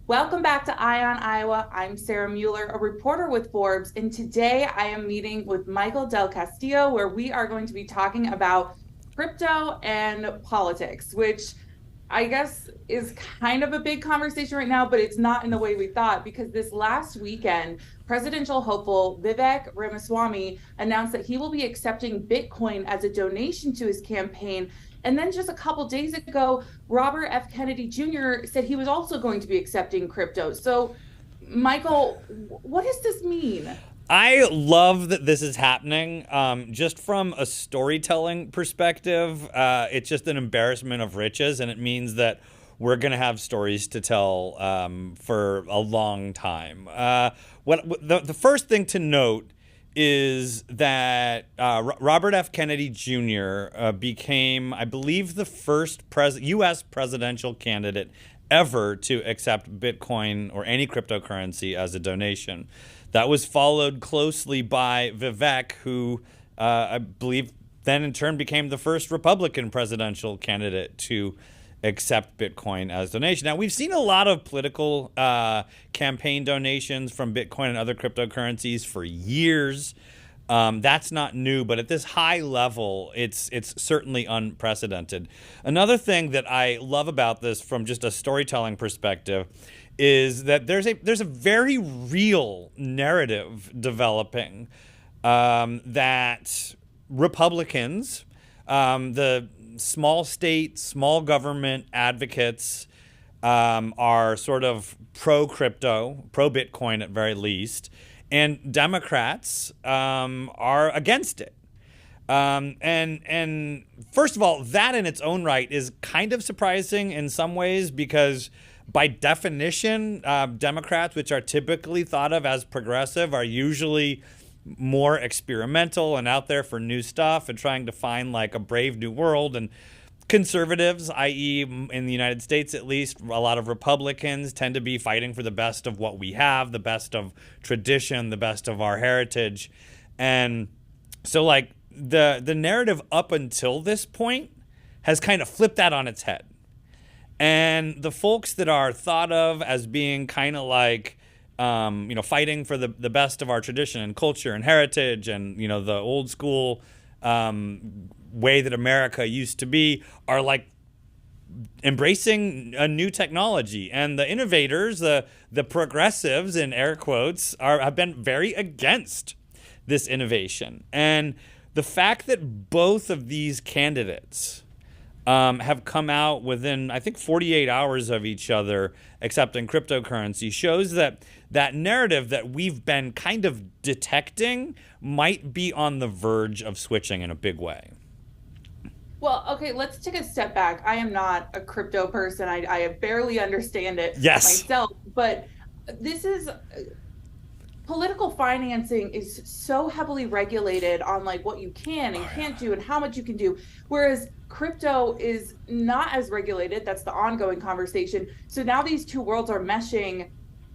Welcome back to Ion Iowa. I'm Sarah Mueller, a reporter with Forbes, and today I am meeting with Michael Del Castillo, where we are going to be talking about crypto and politics, which I guess is kind of a big conversation right now, but it's not in the way we thought because this last weekend, presidential hopeful Vivek Ramaswamy announced that he will be accepting Bitcoin as a donation to his campaign. And then just a couple days ago, Robert F. Kennedy Jr. said he was also going to be accepting crypto. So, Michael, what does this mean? I love that this is happening. Just from a storytelling perspective, it's just an embarrassment of riches, and it means that we're going to have stories to tell for a long time. The first thing to note is that Robert F. Kennedy Jr. Became, I believe, the first U.S. presidential candidate ever to accept Bitcoin or any cryptocurrency as a donation. That was followed closely by Vivek, who I believe then in turn became the first Republican presidential candidate to accept Bitcoin as donation. Now, we've seen a lot of political campaign donations from Bitcoin and other cryptocurrencies for years. That's not new, but at this high level, it's certainly unprecedented. Another thing that I love about this from just a storytelling perspective is that there's a very real narrative developing that Republicans, the small state, small government advocates, are sort of pro crypto, pro Bitcoin at very least, and Democrats are against it. And first of all, that in its own right is kind of surprising in some ways because by definition, Democrats, which are typically thought of as progressive, are usually more experimental and out there for new stuff and trying to find like a brave new world. And conservatives, i.e. in the United States at least, a lot of Republicans tend to be fighting for the best of what we have, the best of tradition, the best of our heritage. And so like the narrative up until this point has kind of flipped that on its head. And the folks that are thought of as being kind of like, fighting for the best of our tradition and culture and heritage and, the old school way that America used to be are like embracing a new technology. And the innovators, the progressives in air quotes, have been very against this innovation. And the fact that both of these candidates have come out within, I think, 48 hours of each other accepting cryptocurrency shows that that narrative that we've been kind of detecting might be on the verge of switching in a big way. Well, okay, let's take a step back. I am not a crypto person. I barely understand it Yes. myself, but this is political financing is so heavily regulated on like what you can and can't do and how much you can do, whereas crypto is not as regulated. That's the ongoing conversation. So now these two worlds are meshing.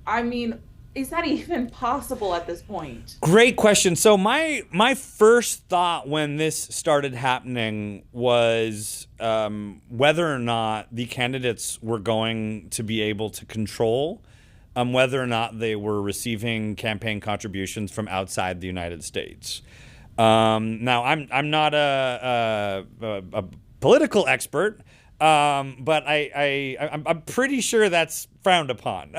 I mean, is that even possible at this point? Great question. So my first thought when this started happening was whether or not the candidates were going to be able to control whether or not they were receiving campaign contributions from outside the United States. Now, I'm not a political expert, but I'm pretty sure that's frowned upon.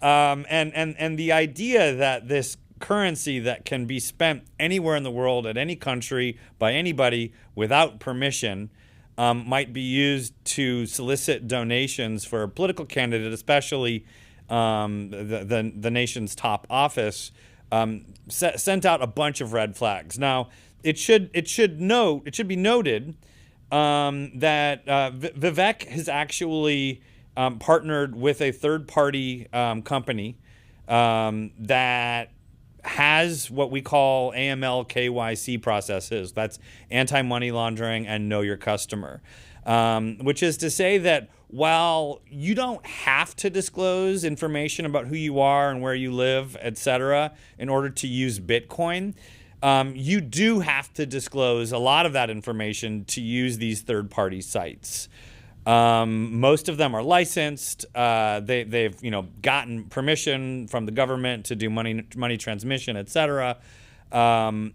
And the idea that this currency that can be spent anywhere in the world at any country by anybody without permission might be used to solicit donations for a political candidate, especially the nation's top office, sent out a bunch of red flags. Now, it should be noted that Vivek has actually partnered with a third-party company that has what we call AML KYC processes. That's anti-money laundering and know your customer, which is to say that while you don't have to disclose information about who you are and where you live, etc., in order to use Bitcoin, you do have to disclose a lot of that information to use these third-party sites. Most of them are licensed. They've gotten permission from the government to do money transmission, etc. And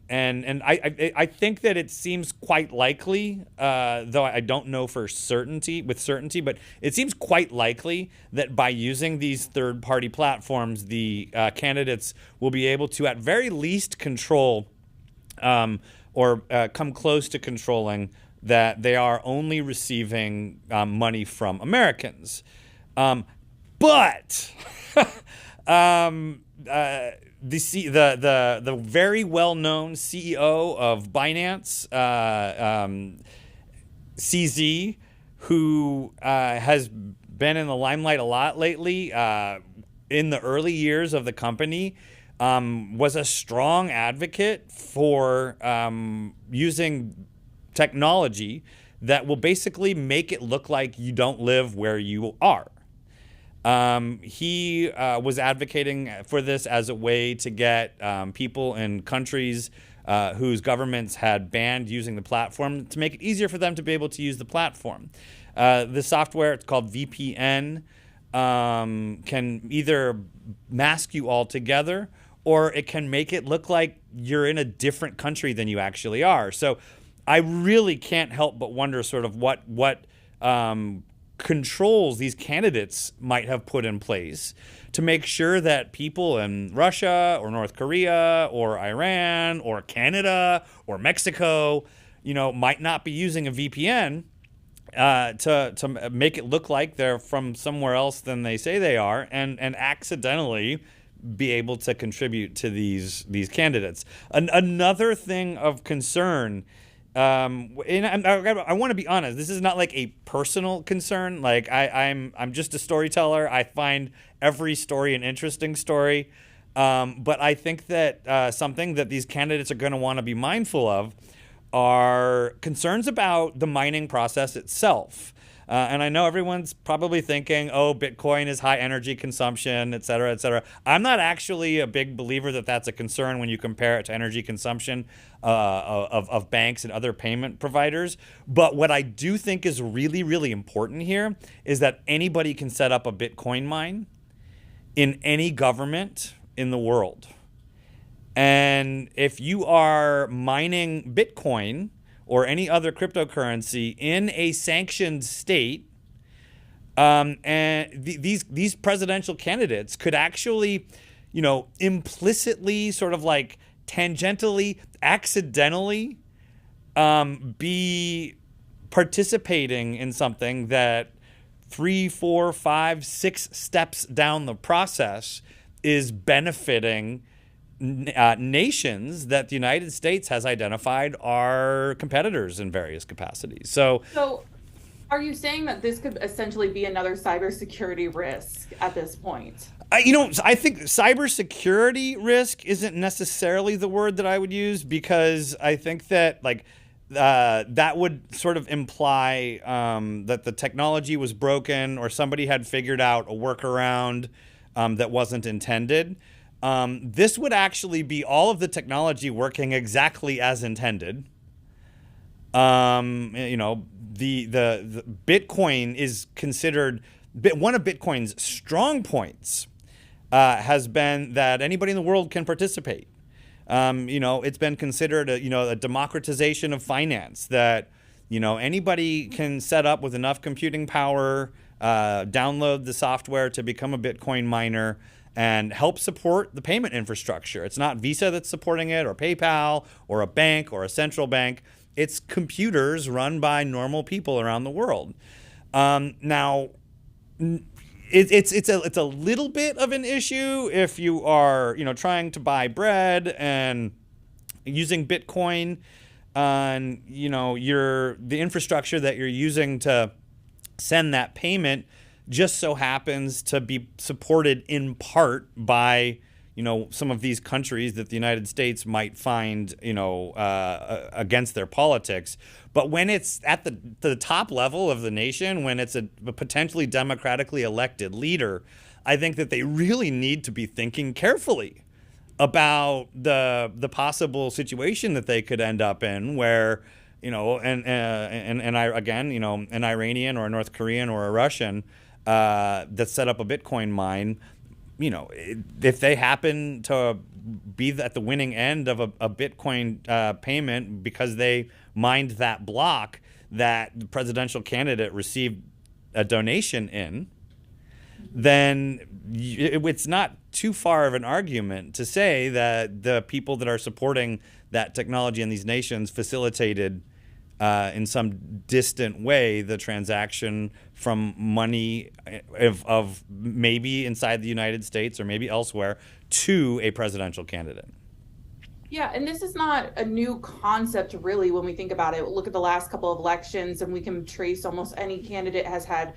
I think that it seems quite likely, though I don't know with certainty, but it seems quite likely that by using these third-party platforms, the candidates will be able to, at very least, control or come close to controlling that they are only receiving money from Americans. But the very well-known CEO of Binance, CZ, who has been in the limelight a lot lately, in the early years of the company, was a strong advocate for using technology that will basically make it look like you don't live where you are. He was advocating for this as a way to get people in countries whose governments had banned using the platform to make it easier for them to be able to use the platform. The software, it's called VPN, can either mask you altogether, or it can make it look like you're in a different country than you actually are. So I really can't help but wonder sort of what controls these candidates might have put in place to make sure that people in Russia or North Korea or Iran or Canada or Mexico, might not be using a VPN to make it look like they're from somewhere else than they say they are, and accidentally be able to contribute to these candidates. Another thing of concern. And I want to be honest. This is not like a personal concern. Like I'm just a storyteller. I find every story an interesting story. But I think that something that these candidates are going to want to be mindful of are concerns about the mining process itself. And I know everyone's probably thinking, oh, Bitcoin is high energy consumption, et cetera, et cetera. I'm not actually a big believer that that's a concern when you compare it to energy consumption of banks and other payment providers. But what I do think is really, really important here is that anybody can set up a Bitcoin mine in any government in the world. And if you are mining Bitcoin or any other cryptocurrency in a sanctioned state, and these presidential candidates could actually, implicitly, sort of like tangentially, accidentally, be participating in something that 3, 4, 5, 6 steps down the process is benefiting nations that the United States has identified are competitors in various capacities. So are you saying that this could essentially be another cybersecurity risk at this point? I think cybersecurity risk isn't necessarily the word that I would use, because I think that that would sort of imply that the technology was broken or somebody had figured out a workaround that wasn't intended. This would actually be all of the technology working exactly as intended. The Bitcoin is considered one of Bitcoin's strong points. Has been that anybody in the world can participate. It's been considered a democratization of finance, that anybody can set up with enough computing power, download the software to become a Bitcoin miner, and help support the payment infrastructure. It's not Visa that's supporting it, or PayPal, or a bank, or a central bank. It's computers run by normal people around the world. Now, it's a little bit of an issue if you are trying to buy bread and using Bitcoin on the infrastructure that you're using to send that payment just so happens to be supported in part by some of these countries that the United States might find against their politics. But when it's at the top level of the nation, when it's a potentially democratically elected leader, I think that they really need to be thinking carefully about the possible situation that they could end up in, where and I again, an Iranian or a North Korean or a Russian that set up a Bitcoin mine, if they happen to be at the winning end of a Bitcoin payment because they mined that block that the presidential candidate received a donation in, then it's not too far of an argument to say that the people that are supporting that technology in these nations facilitated in some distant way the transaction from money of maybe inside the United States or maybe elsewhere to a presidential candidate. Yeah, and this is not a new concept really when we think about it. Look at the last couple of elections, and we can trace almost any candidate has had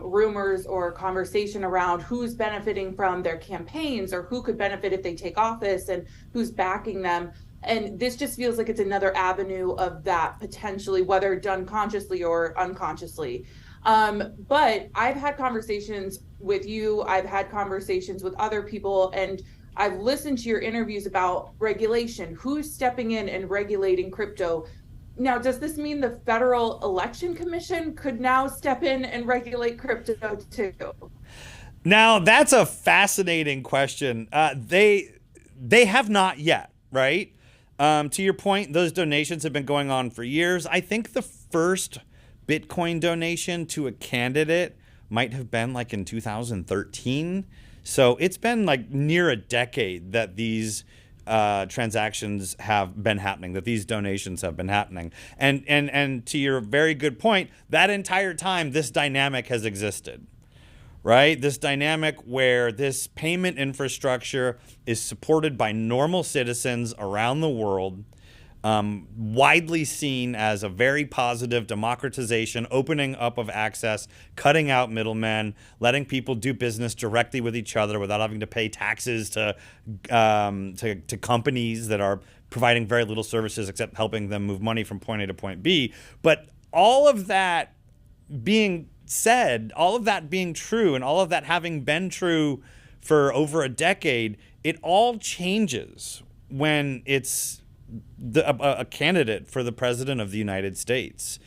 rumors or conversation around who's benefiting from their campaigns or who could benefit if they take office and who's backing them. And this just feels like it's another avenue of that potentially, whether done consciously or unconsciously. But I've had conversations with you, I've had conversations with other people, and I've listened to your interviews about regulation, who's stepping in and regulating crypto. Now, does this mean the Federal Election Commission could now step in and regulate crypto too? Now, that's a fascinating question. They have not yet, right? To your point, those donations have been going on for years. I think the first Bitcoin donation to a candidate might have been like in 2013. So it's been like near a decade that these transactions have been happening, that these donations have been happening. And to your very good point, that entire time, this dynamic has existed, right? This dynamic where this payment infrastructure is supported by normal citizens around the world, widely seen as a very positive democratization, opening up of access, cutting out middlemen, letting people do business directly with each other without having to pay taxes to companies that are providing very little services except helping them move money from point A to point B. But all of that being said, all of that being true, and all of that having been true for over a decade, it all changes when it's a candidate for the president of the United States.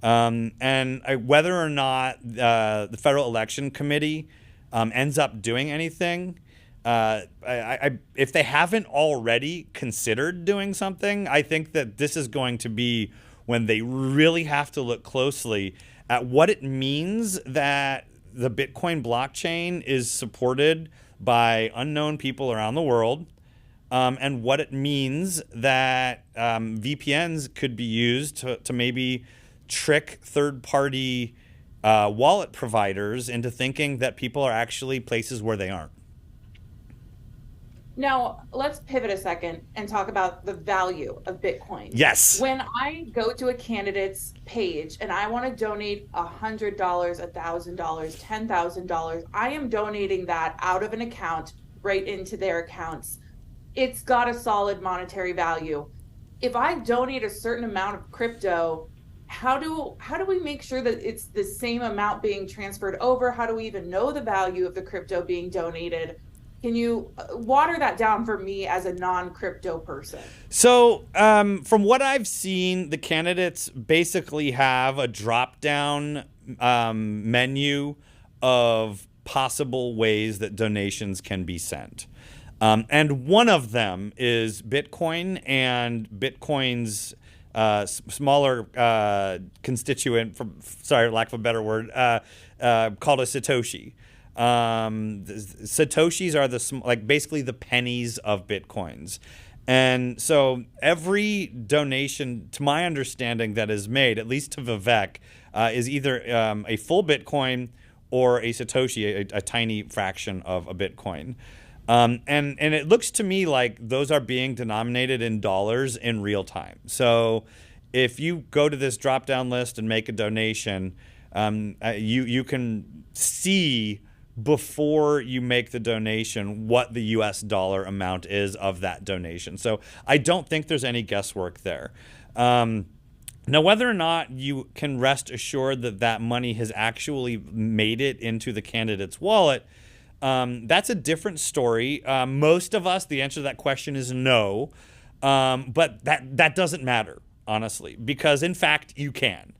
Whether or not the Federal Election Committee ends up doing anything, if they haven't already considered doing something, I think that this is going to be when they really have to look closely at what it means that the Bitcoin blockchain is supported by unknown people around the world, and what it means that VPNs could be used to maybe trick third-party wallet providers into thinking that people are actually places where they aren't. Now, let's pivot a second and talk about the value of Bitcoin. Yes. When I go to a candidate's page and I want to donate $100, $1,000, $10,000, I am donating that out of an account right into their accounts. It's got a solid monetary value. If I donate a certain amount of crypto, how do we make sure that it's the same amount being transferred over? How do we even know the value of the crypto being donated? Can you water that down for me as a non-crypto person? So from what I've seen, the candidates basically have a drop-down menu of possible ways that donations can be sent. And one of them is Bitcoin and Bitcoin's smaller constituent, sorry, lack of a better word, called a Satoshi. Satoshis are basically the pennies of Bitcoins. And so every donation, to my understanding, that is made, at least to Vivek, is either a full Bitcoin or a Satoshi, a tiny fraction of a Bitcoin. And it looks to me like those are being denominated in dollars in real time. So if you go to this drop-down list and make a donation, you can see before you make the donation what the US dollar amount is of that donation. So I don't think there's any guesswork there. Now, whether or not you can rest assured that that money has actually made it into the candidate's wallet, that's a different story. Most of us, the answer to that question is no, but that doesn't matter. honestly, because in fact you can.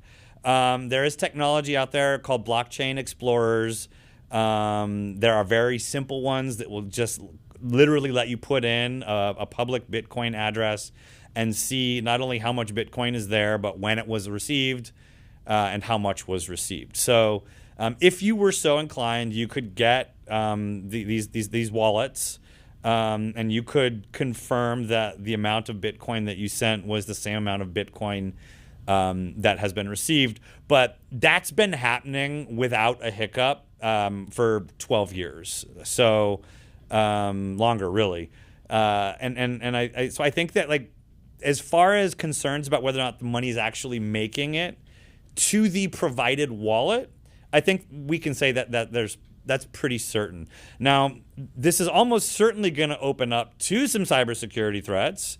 There is technology out there called blockchain explorers. There are very simple ones that will just literally let you put in a public Bitcoin address and see not only how much Bitcoin is there, but when it was received and how much was received. So if you were so inclined, you could get these wallets, and you could confirm that the amount of Bitcoin that you sent was the same amount of Bitcoin that has been received. But that's been happening without a hiccup for 12 years. So longer, really. So I think that, like, as far as concerns about whether or not the money is actually making it to the provided wallet, I think we can say that that's pretty certain. Now, this is almost certainly going to open up to some cybersecurity threats.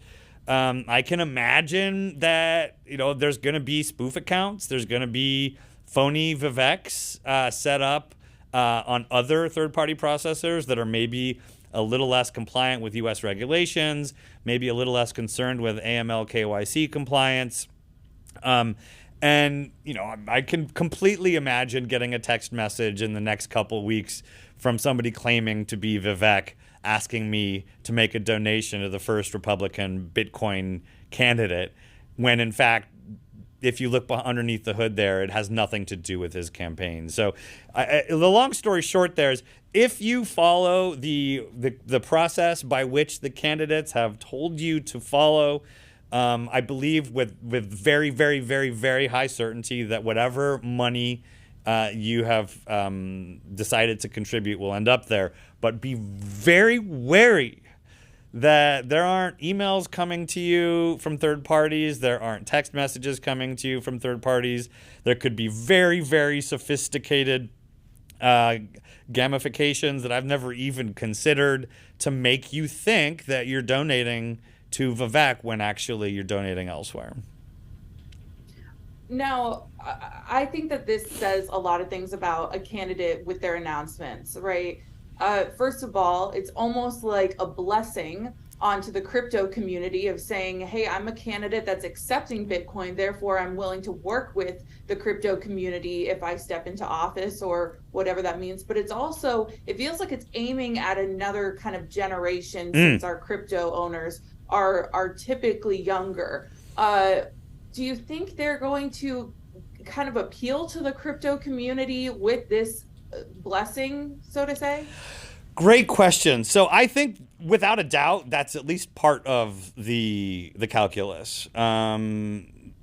I can imagine that, there's going to be spoof accounts. There's going to be phony Viveks set up on other third-party processors that are maybe a little less compliant with U.S. regulations, maybe a little less concerned with AML KYC compliance. And, I can completely imagine getting a text message in the next couple weeks from somebody claiming to be Vivek, asking me to make a donation to the first Republican Bitcoin candidate, when in fact, if you look underneath the hood there, it has nothing to do with his campaign. So the long story short there is, if you follow the process by which the candidates have told you to follow, I believe with very, very, very, very high certainty that whatever money you have decided to contribute will end up there. But be very wary that there aren't emails coming to you from third parties. There aren't text messages coming to you from third parties. There could be very, very sophisticated gamifications that I've never even considered to make you think that you're donating to Vivek when actually you're donating elsewhere. Now, I think that this says a lot of things about a candidate with their announcements, right? First of all, it's almost like a blessing onto the crypto community of saying, hey, I'm a candidate that's accepting Bitcoin, therefore I'm willing to work with the crypto community if I step into office or whatever that means. But it's also, it feels like it's aiming at another kind of generation, since our crypto owners are typically younger. Do you think they're going to kind of appeal to the crypto community with this blessing, so to say? Great question. So I think without a doubt, that's at least part of the calculus.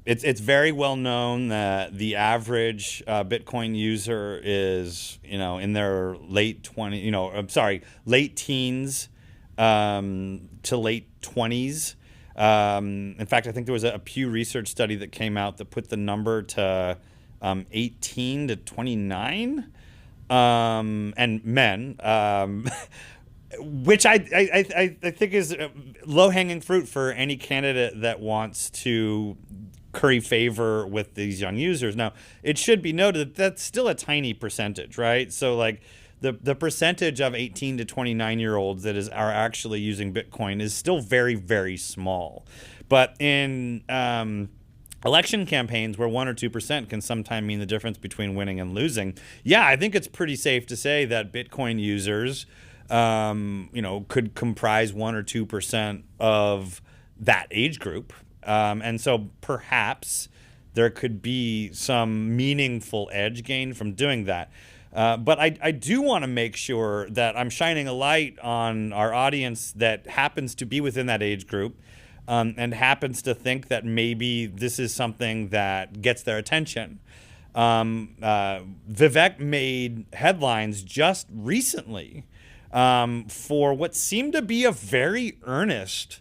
It's very well known that the average Bitcoin user is, in their late teens to late 20s. In fact, I think there was a Pew Research study that came out that put the number to 18 to 29. And men, which I think is low-hanging fruit for any candidate that wants to curry favor with these young users. Now, it should be noted that that's still a tiny percentage, right? So, like, the percentage of 18 to 29-year-olds that are actually using Bitcoin is still very, very small. But in election campaigns where 1 or 2% can sometimes mean the difference between winning and losing, yeah, I think it's pretty safe to say that Bitcoin users, could comprise 1 or 2% of that age group. And so perhaps there could be some meaningful edge gain from doing that. But I do want to make sure that I'm shining a light on our audience that happens to be within that age group, and happens to think that maybe this is something that gets their attention. Vivek made headlines just recently for what seemed to be a very earnest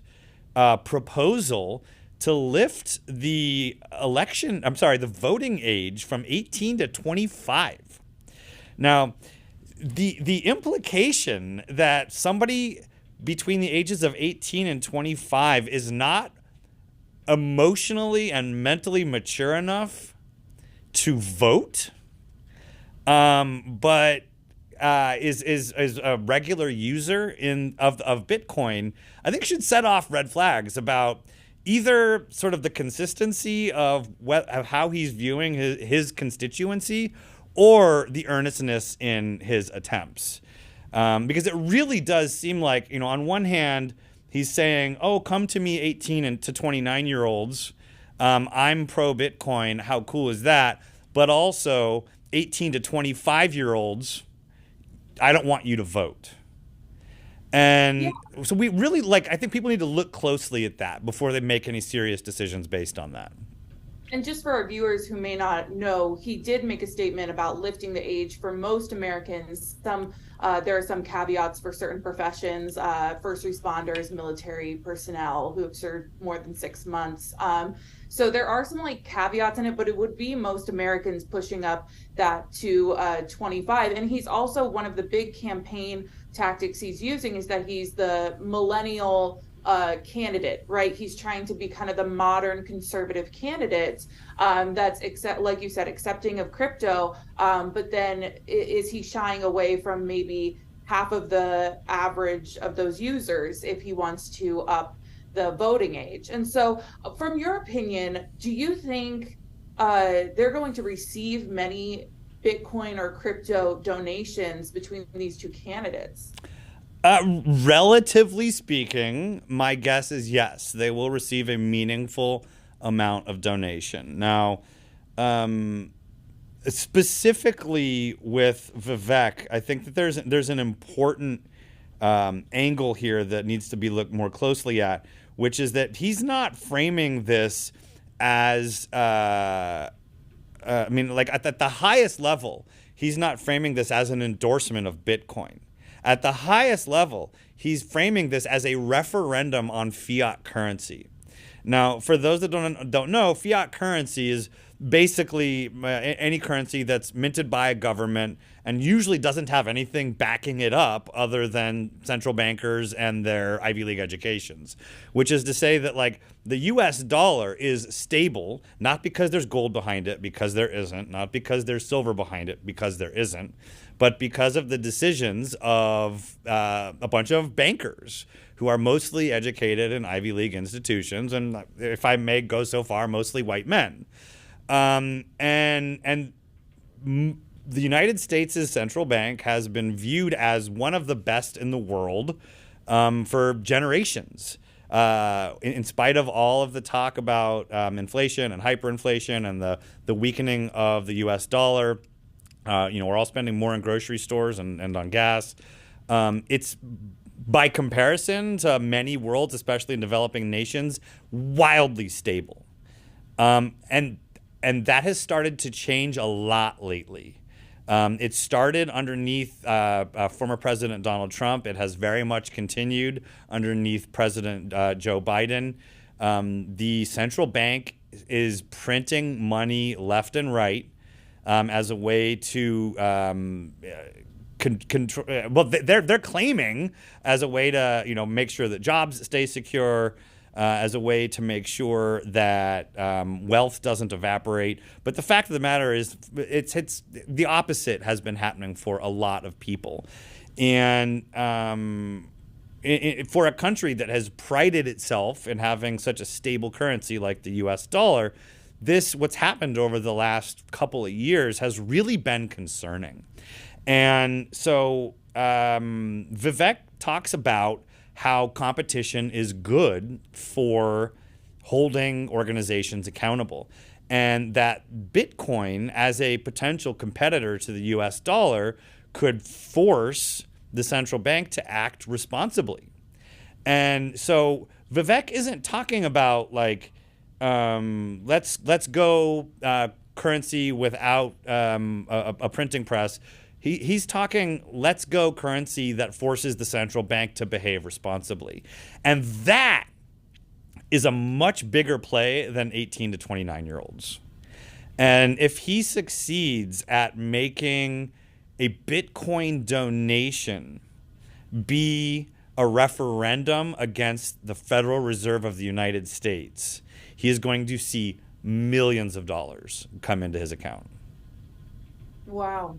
proposal to lift the voting age from 18 to 25. Now, the implication that somebody between the ages of 18 and 25 is not emotionally and mentally mature enough to vote, but is a regular user of Bitcoin, I think should set off red flags about either sort of the consistency of how he's viewing his constituency, or the earnestness in his attempts. Because it really does seem like, on one hand, he's saying, oh, come to me 18 and to 29-year-olds. I'm pro Bitcoin. How cool is that? But also 18 to 25-year-olds, I don't want you to vote. Yeah. And so we really I think people need to look closely at that before they make any serious decisions based on that. And just for our viewers who may not know, he did make a statement about lifting the age for most Americans. There are some caveats for certain professions, first responders, military personnel who have served more than 6 months. So there are some caveats in it, but it would be most Americans pushing up that to 25. And he's also, one of the big campaign tactics he's using is that he's the millennial candidate, right? He's trying to be kind of the modern conservative candidate that's, like you said, accepting of crypto. But then is he shying away from maybe half of the average of those users if he wants to up the voting age? And so, from your opinion, do you think they're going to receive many Bitcoin or crypto donations between these two candidates? Relatively speaking, my guess is yes, they will receive a meaningful amount of donation. Now, specifically with Vivek, I think that there's an important angle here that needs to be looked more closely at, which is that he's not framing this as, at the highest level, he's not framing this as an endorsement of Bitcoin. At the highest level, he's framing this as a referendum on fiat currency. Now, for those that don't know, fiat currency is basically any currency that's minted by a government and usually doesn't have anything backing it up other than central bankers and their Ivy League educations, which is to say that the US dollar is stable, not because there's gold behind it, because there isn't, not because there's silver behind it, because there isn't, but because of the decisions of a bunch of bankers who are mostly educated in Ivy League institutions, and if I may go so far, mostly white men. The United States' central bank has been viewed as one of the best in the world for generations. In spite of all of the talk about inflation and hyperinflation and the weakening of the U.S. dollar, we're all spending more in grocery stores and on gas. It's, by comparison to many worlds, especially in developing nations, wildly stable. And that has started to change a lot lately. It started underneath former President Donald Trump. It has very much continued underneath President Joe Biden. The central bank is printing money left and right as a way to control. Well, they're claiming as a way to make sure that jobs stay secure, as a way to make sure that wealth doesn't evaporate. But the fact of the matter is, it's the opposite has been happening for a lot of people, and for a country that has prided itself in having such a stable currency like the U.S. dollar, what's happened over the last couple of years has really been concerning. And so Vivek talks about how competition is good for holding organizations accountable, and that Bitcoin, as a potential competitor to the US dollar, could force the central bank to act responsibly. And so Vivek isn't talking about let's go currency without a printing press. He's talking, let's go currency that forces the central bank to behave responsibly. And that is a much bigger play than 18 to 29-year-olds. And if he succeeds at making a Bitcoin donation be a referendum against the Federal Reserve of the United States, he is going to see millions of dollars come into his account. Wow.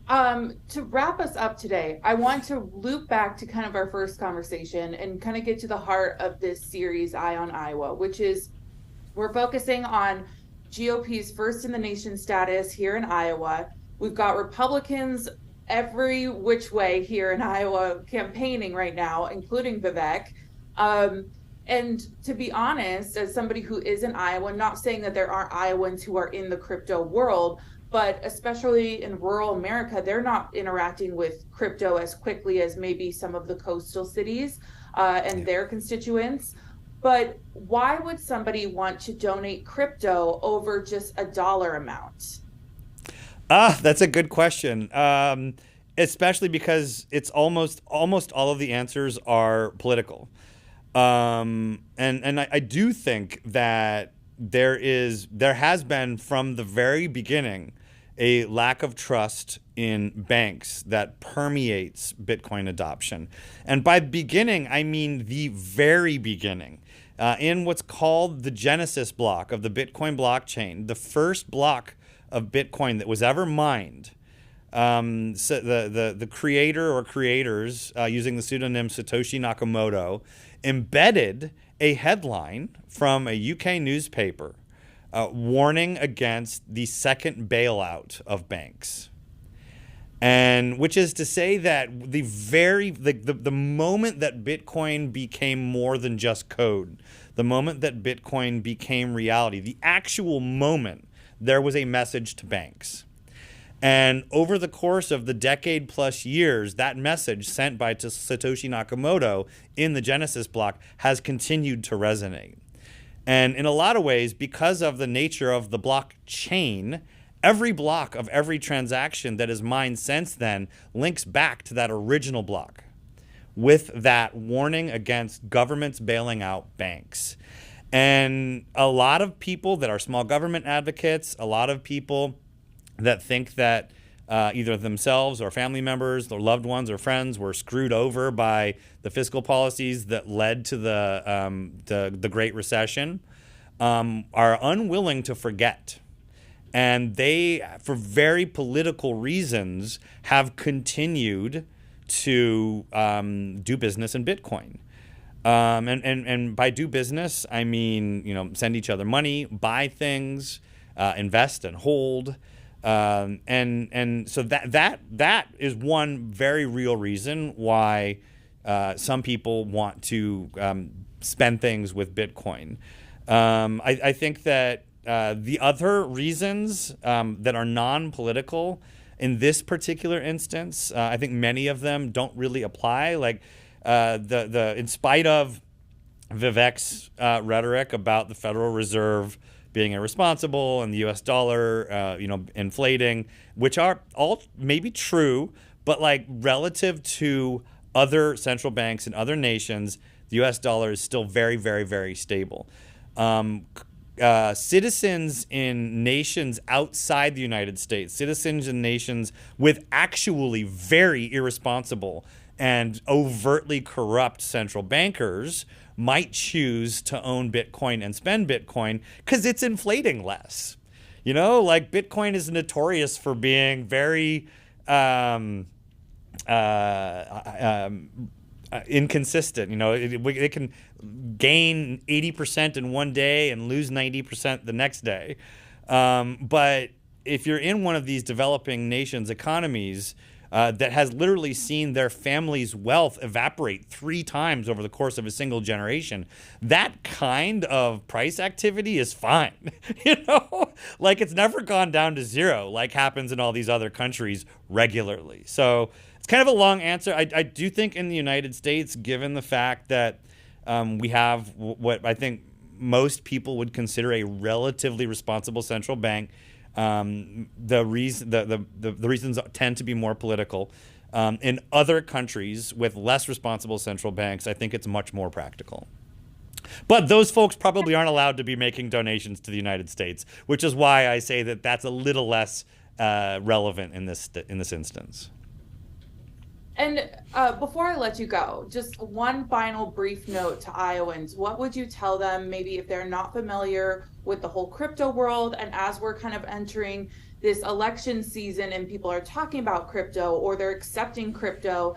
To wrap us up today, I want to loop back to kind of our first conversation and kind of get to the heart of this series, Eye on Iowa, which is we're focusing on GOP's first in the nation status here in Iowa. We've got Republicans every which way here in Iowa campaigning right now, including Vivek. Um, and to be honest, as somebody who is in Iowa, not saying that there aren't Iowans who are in the crypto world, but especially in rural America, they're not interacting with crypto as quickly as maybe some of the coastal cities and their constituents. But why would somebody want to donate crypto over just a dollar amount? That's a good question. Especially because it's almost all of the answers are political. And I do think that there has been from the very beginning a lack of trust in banks that permeates Bitcoin adoption. And by beginning, I mean the very beginning. In what's called the Genesis block of the Bitcoin blockchain, the first block of Bitcoin that was ever mined, so the creator or creators, using the pseudonym Satoshi Nakamoto, embedded a headline from a UK newspaper warning against the second bailout of banks. And which is to say that the moment that Bitcoin became more than just code, the moment that Bitcoin became reality, the actual moment, there was a message to banks. And over the course of the decade plus years, that message sent by Satoshi Nakamoto in the Genesis block has continued to resonate. And in a lot of ways, because of the nature of the blockchain, every block of every transaction that is mined since then links back to that original block with that warning against governments bailing out banks. And a lot of people that are small government advocates, a lot of people that think that either themselves or family members or loved ones or friends were screwed over by the fiscal policies that led to the Great Recession, are unwilling to forget. And they, for very political reasons, have continued to do business in Bitcoin. And by do business, I mean, send each other money, buy things, invest and hold. And so that is one very real reason why some people want to spend things with Bitcoin. I think that the other reasons that are non-political in this particular instance, I think many of them don't really apply. Like in spite of Vivek's rhetoric about the Federal Reserve being irresponsible and the U.S. dollar, inflating, which are all maybe true, but like relative to other central banks in other nations, the U.S. dollar is still very, very, very stable. Citizens in nations outside the United States, citizens in nations with actually very irresponsible and overtly corrupt central bankers might choose to own Bitcoin and spend Bitcoin because it's inflating less. Like Bitcoin is notorious for being very inconsistent. It can gain 80% in one day and lose 90% the next day. But if you're in one of these developing nations' economies that has literally seen their family's wealth evaporate 3 times over the course of a single generation, that kind of price activity is fine. Like it's never gone down to zero like happens in all these other countries regularly. So it's kind of a long answer. I do think in the United States, given the fact that we have what I think most people would consider a relatively responsible central bank, the reasons tend to be more political. In other countries with less responsible central banks, I think it's much more practical. But those folks probably aren't allowed to be making donations to the United States, which is why I say that that's a little less relevant in this instance. And before I let you go, just one final brief note to Iowans. What would you tell them, maybe if they're not familiar with the whole crypto world, and as we're kind of entering this election season and people are talking about crypto or they're accepting crypto,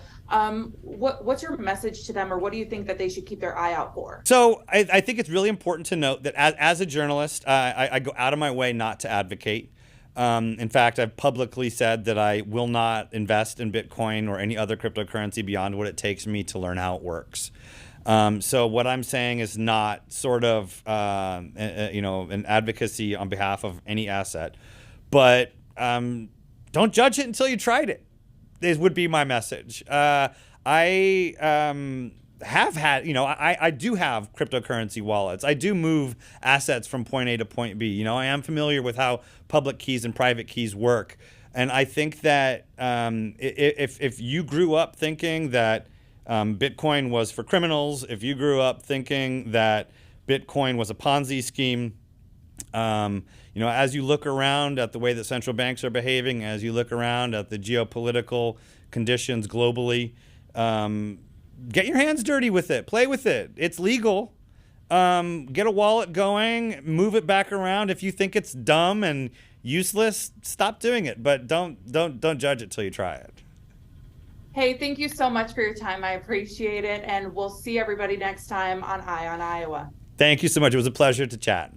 what's your message to them, or what do you think that they should keep their eye out for? So I think it's really important to note that as a journalist, I go out of my way not to advocate. In fact, I've publicly said that I will not invest in Bitcoin or any other cryptocurrency beyond what it takes me to learn how it works. So what I'm saying is not sort of an advocacy on behalf of any asset, but don't judge it until you tried it. This would be my message. I have had, I do have cryptocurrency wallets. I do move assets from point A to point B. I am familiar with how public keys and private keys work. And I think that if you grew up thinking that Bitcoin was for criminals, if you grew up thinking that Bitcoin was a Ponzi scheme, as you look around at the way that central banks are behaving, as you look around at the geopolitical conditions globally, get your hands dirty with it. Play with it. It's legal. Get a wallet going. Move it back around. If you think it's dumb and useless, stop doing it. But don't judge it till you try it. Hey, thank you so much for your time. I appreciate it. And we'll see everybody next time on Eye on Iowa. Thank you so much. It was a pleasure to chat.